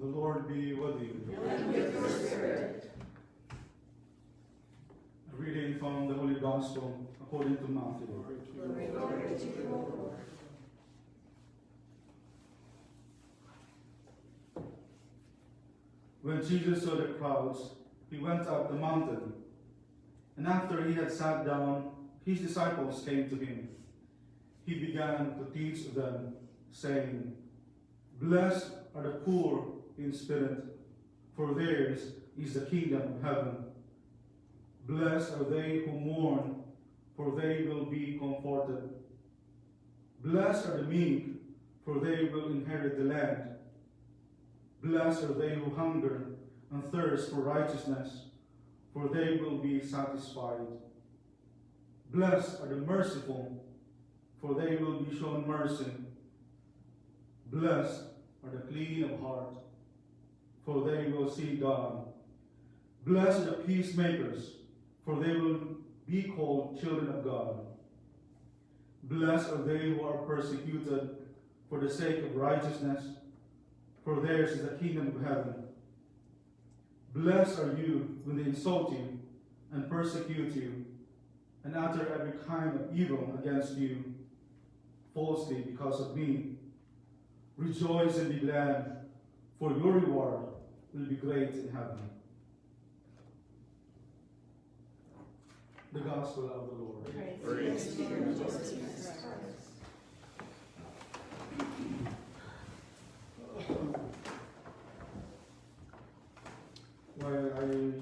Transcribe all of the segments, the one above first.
The Lord be with you. And with your spirit. A reading from the Holy Gospel according to Matthew. Glory to you, O Lord. When Jesus saw the crowds, he went up the mountain. And after he had sat down, his disciples came to him. He began to teach them, saying, "Blessed are the poor in spirit, for theirs is the kingdom of heaven. Blessed are they who mourn, for they will be comforted. Blessed are the meek, for they will inherit the land. Blessed are they who hunger and thirst for righteousness, for they will be satisfied. Blessed are the merciful, for they will be shown mercy. Blessed are the clean of heart, for they will see God. Blessed are the peacemakers, for they will be called children of God. Blessed are they who are persecuted for the sake of righteousness, for theirs is the kingdom of heaven. Blessed are you when they insult you and persecute you, and utter every kind of evil against you falsely because of me. Rejoice and be glad, for your reward will be great in heaven." The Gospel of the Lord. Praise to you, Lord Jesus Christ. While I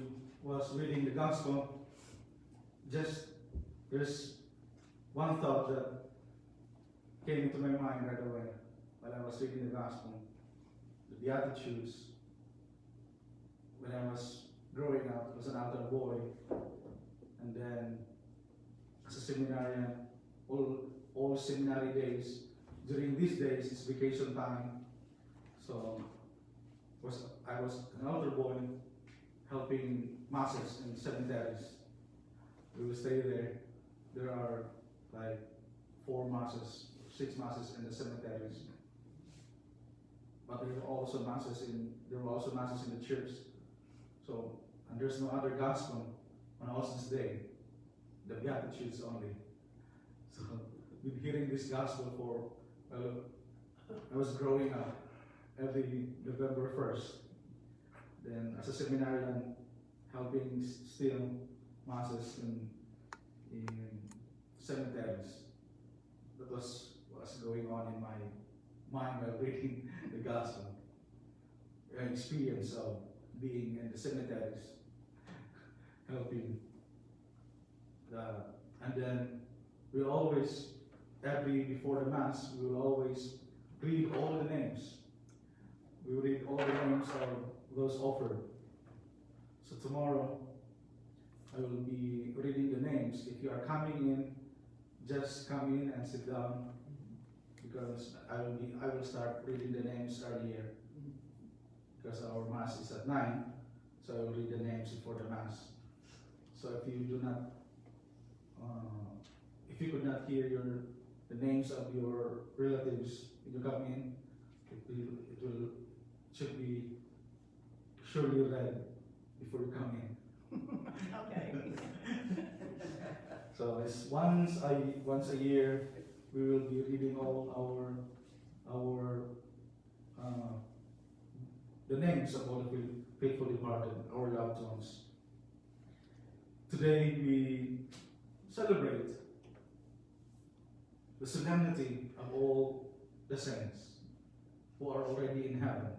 was reading the Gospel, there's one thought that came into my mind right away while I was reading the Gospel. The Beatitudes. When I was growing up, I was an altar boy, and then as a seminarian, all seminary days, during these days, it's vacation time, so I was an altar boy helping masses in cemeteries. We will stay there. There are like 4 masses, 6 masses in the cemeteries. But there were also masses in the church. So, and there's no other gospel on All Saints' Day, the Beatitudes only. So, we've been hearing this gospel for, I was growing up every November 1st. Then, as a seminarian, helping still masses in cemeteries. That was what's going on in my mind while reading the gospel. An experience of being in the cemeteries, helping. And then we always, before the Mass, we will always read all the names. We will read all the names of those offered. So tomorrow, I will be reading the names. If you are coming in, just come in and sit down, because I will start reading the names earlier, because our Mass is at 9, so I will read the names before the Mass. So if you do not, if you could not hear the names of your relatives when you come in, it should be surely read before you come in. Okay. So it's once a year we will be reading all our the names of all the faithful departed, our loved ones. Today we celebrate the solemnity of all the saints who are already in heaven.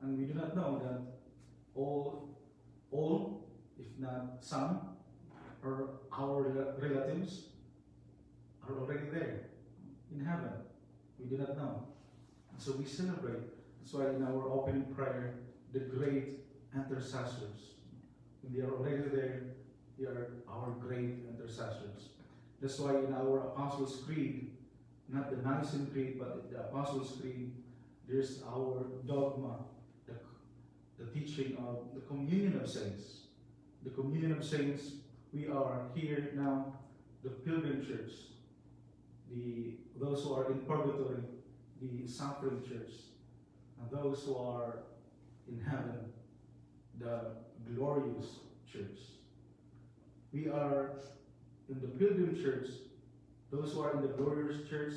And we do not know that all, if not some, or our relatives are already there in heaven. We do not know. And so we celebrate. That's why in our opening prayer, the great intercessors, when they are already there, they are our great intercessors. That's why in our Apostles' Creed, not the Nicene Creed, but the Apostles' Creed, there's our dogma, the teaching of the communion of saints. The communion of saints, we are here now, the pilgrim church, those who are in purgatory, the suffering church. and those who are in heaven, the glorious church. We are in the pilgrim church. Those who are in the glorious church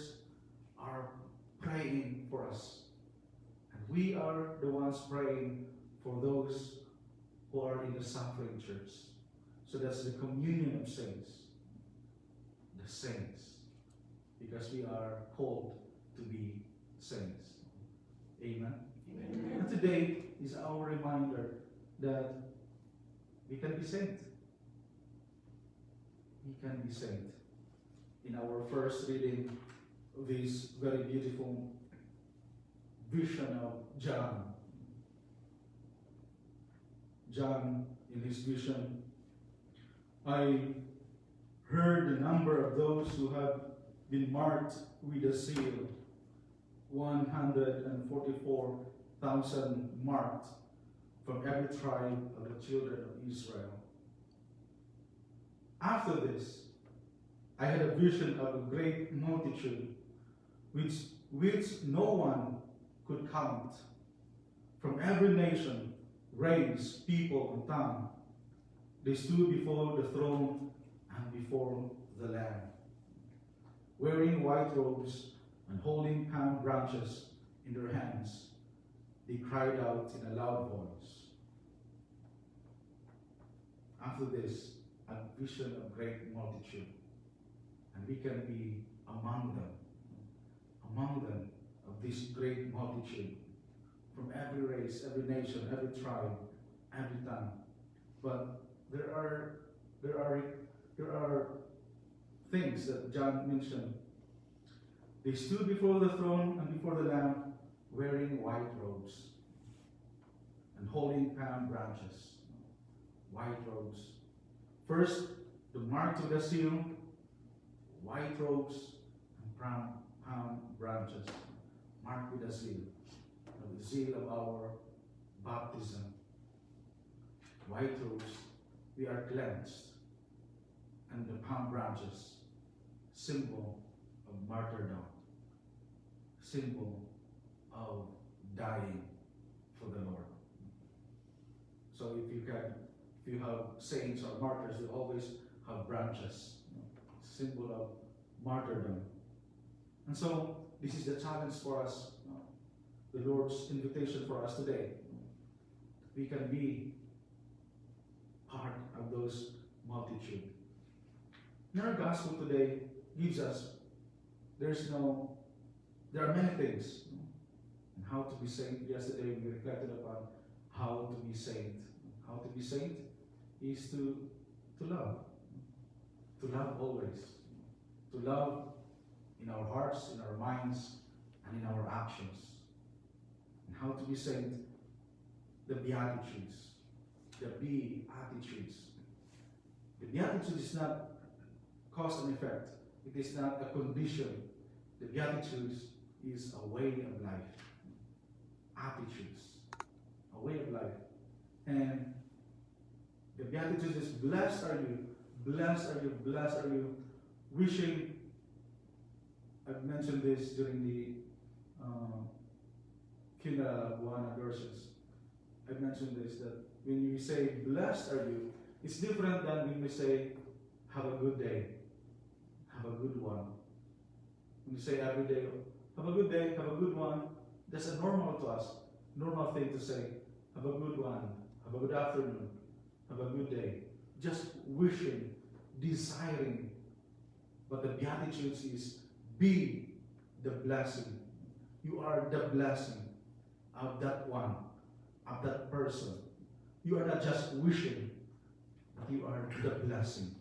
are praying for us. And we are the ones praying for those who are in the suffering church. So that's the communion of saints. The saints. Because we are called to be saints. Amen? Amen. And today is our reminder that we can be saint. We can be saint. In our first reading of this very beautiful vision of John. John, in his vision, I heard the number of those who have been marked with a seal, 144,000 marked from every tribe of the children of Israel. After this, I had a vision of a great multitude, which no one could count, from every nation, race, people, and tongue. They stood before the throne and before the Lamb, wearing white robes and holding palm branches in their hands. They cried out in a loud voice. After this, a vision of great multitude, and we can be among them of this great multitude, from every race, every nation, every tribe, every tongue. But there are things that John mentioned. They stood before the throne and before the Lamb, wearing white robes and holding palm branches. White robes. First, the mark of the seal, white robes and palm branches, marked with a seal, the seal of our baptism. White robes, we are cleansed, and the palm branches, symbol of martyrdom, symbol of dying for the Lord. So if you have saints or martyrs, they always have branches, symbol of martyrdom. And so this is the challenge for us, the Lord's invitation for us today. We can be part of those multitude. In our gospel today gives us, there are many things and how to be saint. Yesterday we reflected upon how to be saint. How to be saint is to love. To love always. To love in our hearts, in our minds, and in our actions. And how to be saint, the Beatitudes. The Beatitudes. The Beatitudes is not cause and effect. It is not a condition. The Beatitudes is a way of life. Attitudes. A way of life. And the Beatitudes is blessed are you, blessed are you, blessed are you. Wishing, I've mentioned this during the funeral of one of Percy's. I've mentioned this, that when you say blessed are you, it's different than when we say have a good day, have a good one. When you say every day, have a good day, have a good one, that's a normal to us, normal thing to say. Have a good one, have a good afternoon, have a good day. Just wishing, desiring. But the Beatitudes is be the blessing. You are the blessing of that one, of that person. You are not just wishing, but you are the blessing.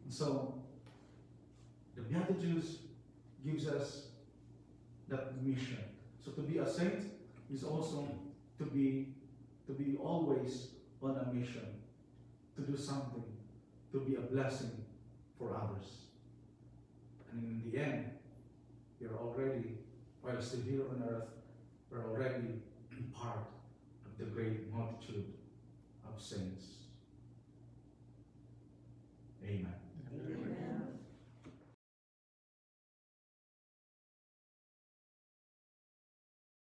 And so, the Beatitudes gives us that mission. So to be a saint is also to be always on a mission, to do something, to be a blessing for others. And in the end, we are already, while still here on earth, we're already part of the great multitude of saints.